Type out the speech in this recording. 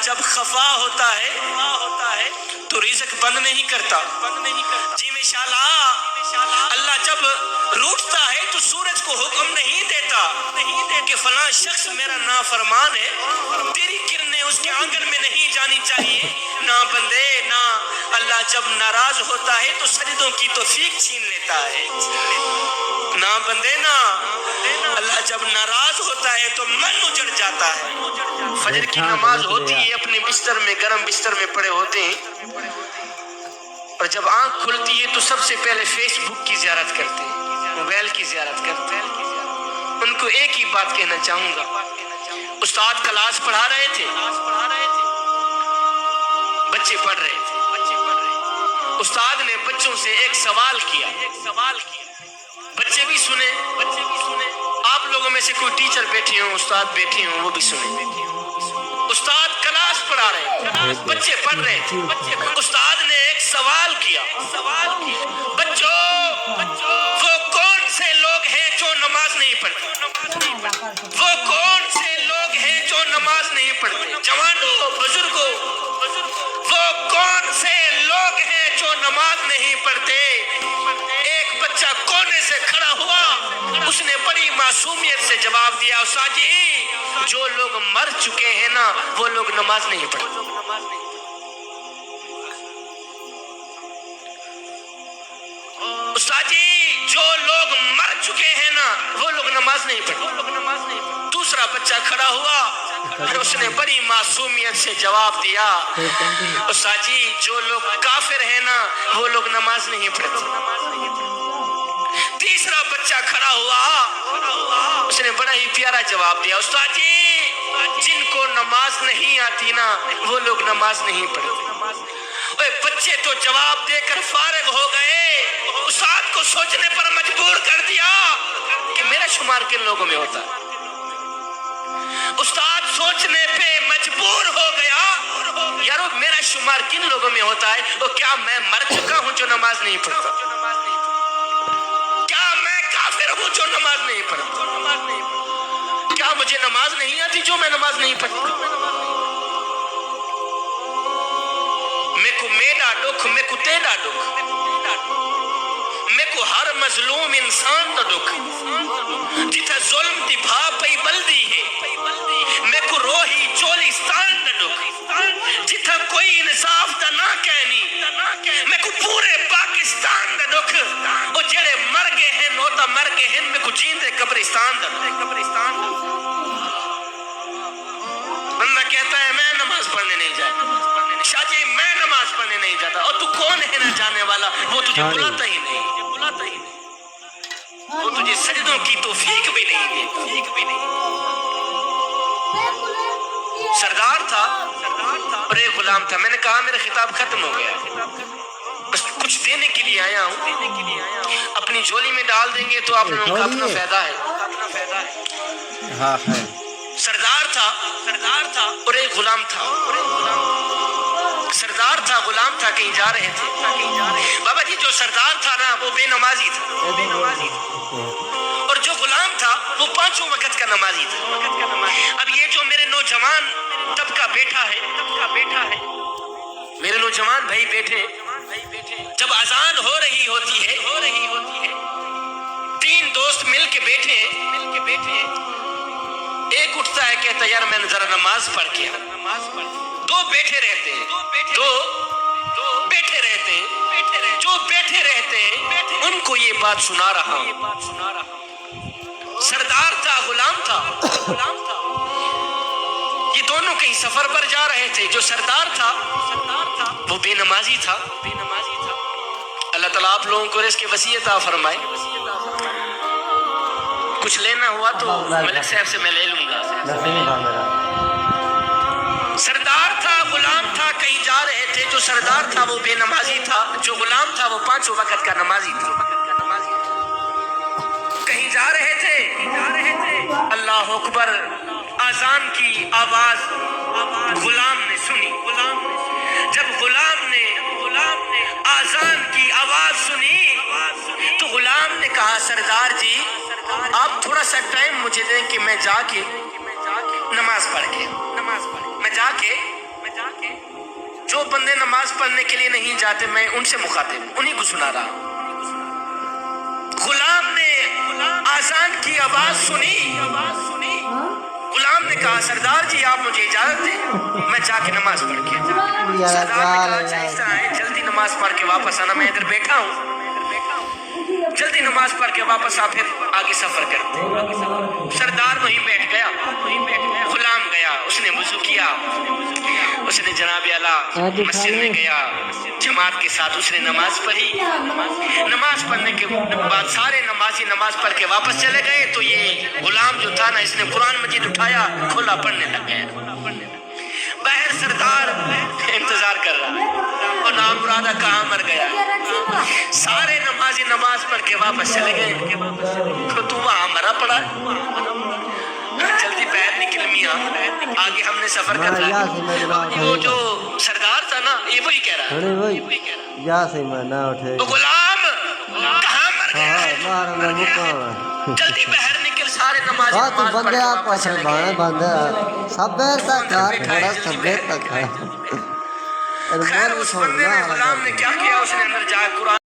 جب خفا ہوتا ہے تو رزق بند نہیں کرتا. جی انشاءاللہ اللہ جب روٹتا ہے تو سورج کو حکم نہیں دیتا کہ فلاں شخص میرا نافرمان ہے, تیری کرنیں اس کے آنگن میں نہیں جانی چاہیے. نہ بندے نہ, اللہ جب ناراض ہوتا ہے تو سجدوں کی توفیق چھین لیتا ہے. نہ بندے نہ, اللہ جب ناراض ہوتا ہے تو من اجڑ جاتا ہے. فجر کی نماز ہوتی ہے, اپنے بستر میں گرم بستر میں پڑے ہوتے ہیں, اور جب آنکھ کھلتی ہے تو سب سے پہلے فیس بک کی زیارت کرتے ہیں, موبائل کی زیارت کرتے ہیں. ان کو ایک ہی بات کہنا چاہوں گا, استاد کلاس پڑھا رہے تھے, بچے پڑھ رہے تھے, استاد نے بچوں سے ایک سوال کیا, بچے بھی سنے, آپ لوگوں میں سے کوئی ٹیچر بیٹھے ہوں, استاد بیٹھے ہوں, وہ بھی سنے. استاد کلاس پڑھا رہے, بچے پڑھ رہے تھے, استاد نے ایک سوال کیا, بچوں وہ کون سے لوگ ہیں جو نماز نہیں پڑھتے؟ وہ کون سے لوگ ہیں جو نماز نہیں پڑھتے؟ جوانوں, بزرگوں, وہ کون سے لوگ ہیں جو نماز نہیں پڑھتے؟ ایک بچہ کونے سے کھڑا ہوا, اس نے بڑی معصومیت سے جواب دیا, استاد جی جو لوگ مر چکے ہیں نا وہ لوگ نماز نہیں پڑھتے. استاد جی جو لوگ مر چکے ہیں نا وہ لوگ نماز نہیں پڑھتے. دوسرا بچہ کھڑا ہوا, اس نے بڑی معصومیت سے جواب دیا, استاد جی جو لوگ کافر ہیں نا وہ لوگ نماز نہیں پڑھتے. تیسرا بچہ کھڑا ہوا, اس نے بڑا ہی پیارا جواب دیا, استاد جی جن کو نماز نہیں آتی نا وہ لوگ نماز نہیں پڑھتے. بچے تو جواب دے کر فارغ ہو گئے, استاد کو سوچنے پر مجبور کر دیا کہ میرا شمار کن لوگوں میں ہوتا ہے. استاد سوچنے پہ مجبور ہو گیا, یارو میرا شمار کن لوگوں میں ہوتا ہے, وہ کیا میں مر چکا ہوں جو نماز نہیں پڑھتا؟ کیا میں کافر ہوں جو نماز نہیں پڑھتا؟ کیا مجھے نماز نہیں آتی جو میں نماز نہیں پڑھتا؟ میں کو میرا دکھ, میں کو تیرا دکھ, میں کو ہر مظلوم انسان دا دکھ, جتا ظلم دی بھا پئی بلدی ہے, میں کو روحی چولستان دا دکھ, جتا کوئی انصاف دا نہ کہنی, میں کو پورے پاکستان دا دکھ, وہ جڑے مر گئے ہیں نوتا مر گئے ہیں, میں کو جیندے قبرستان دا دکھ. بندہ کہتا ہے میں نماز پڑھنے نہیں جاتا, شاہ جی میں نماز پڑھنے نہیں جاتا, اور تو کون ہے نہ جانے والا, وہ تجھے بلاتا ہی نہیں, وہ تجھے سجدوں کی توفیق بھی نہیں دیتا. سردار تھا اور ایک غلام تھا. میں نے کہا میرا خطاب ختم ہو گیا, بس کچھ دینے کے لیے آیا ہوں, اپنی جھولی میں ڈال دیں گے تو آپ لوگوں کا اپنا فائدہ ہے. ہاں ہے. سردار تھا اور ایک غلام تھا. سردار تھا, غلام تھا, کہیں جا رہے تھے. بابا جی جو سردار تھا نا وہ بے نمازی تھا, اور جو غلام تھا وہ پانچوں وقت کا نمازی تھا. اب یہ جو میرے نوجوان طبقہ بیٹھا ہے, میرے نوجوان بھائی بیٹھے, جب اذان ہو رہی ہوتی ہے, تین دوست مل کے بیٹھے, ایک اٹھتا ہے کہتا ہے یار میں نے ذرا نماز پڑھ کے, دو بیٹھے رہتے ہیں, جو بیٹھے رہتے ہیں ان کو یہ بات سنا رہا ہوں. سردار تھا, غلام تھا, یہ دونوں کہیں سفر پر جا رہے تھے. جو سردار تھا وہ بے نمازی تھا. اللہ تعالیٰ آپ لوگوں کو رزق وسیع عطا فرمائے. کچھ لینا ہوا تو ملک صاحب سے میں لے لوں گا. سردار تھا, غلام تھا, کہیں جا رہے تھے. جو سردار تھا وہ بے نمازی تھا, جو غلام تھا وہ پانچوں وقت کا نمازی تھا. کہیں جا رہے تھے, اللہ اکبر, اذان کی آواز غلام نے سنی. جب غلام نے اذان کی آواز سنی تو غلام نے کہا سردار جی آپ تھوڑا سا ٹائم مجھے دیں کہ میں جا کے نماز پڑھ کے, میں جا کے جو بندے نماز پڑھنے کے لیے نہیں جاتے میں ان سے مخاطب ہوں، انہیں کو سنا رہا ہوں۔ غلام نے آزان کی آواز سنی، غلام نے کہا سردار جی آپ مجھے اجازت دیں میں جا کے نماز پڑھ کے سردار نے کہا اچھا اس طرح ہے جلدی نماز پڑھ کے واپس آنا، میں ادھر بیٹھا ہوں، جلدی نماز پڑھ کے واپس آ پھر آگے سفر کرتے۔ سردار وہیں بیٹھ گیا، غلام گیا، اس نے وضو کیا، اس نے جناب اعلیٰ مسجد میں گیا، جماعت کے ساتھ اس نے نماز پڑھی۔ نماز پڑھنے کے بعد سارے نمازی نماز پڑھ کے واپس چلے گئے تو یہ غلام جو تھا نا اس نے قرآن مجید اٹھایا، کھولا پڑھنے لگ گیا۔ باہر سردار انتظار کر رہا ہے، وہ نامرادہ کہاں مر گیا۔ سارے نمازی نماز پڑھ کے واپس چلے گئے، تو وہاں مرا پڑا، جلدی باہر نکل میاں، آگے ہم نے سفر کرنا ہے۔ وہ جو سردار تھا نا یہ وہی کہہ رہا ہے، غلام کہاں مر گیا ہے، جلدی باہر نکل، سارے نمازی نماز پڑھ کے واپس چلے گئے۔ خیر اس بندے نے غلام نے کیا کیا، اس نے اندر جا قرآن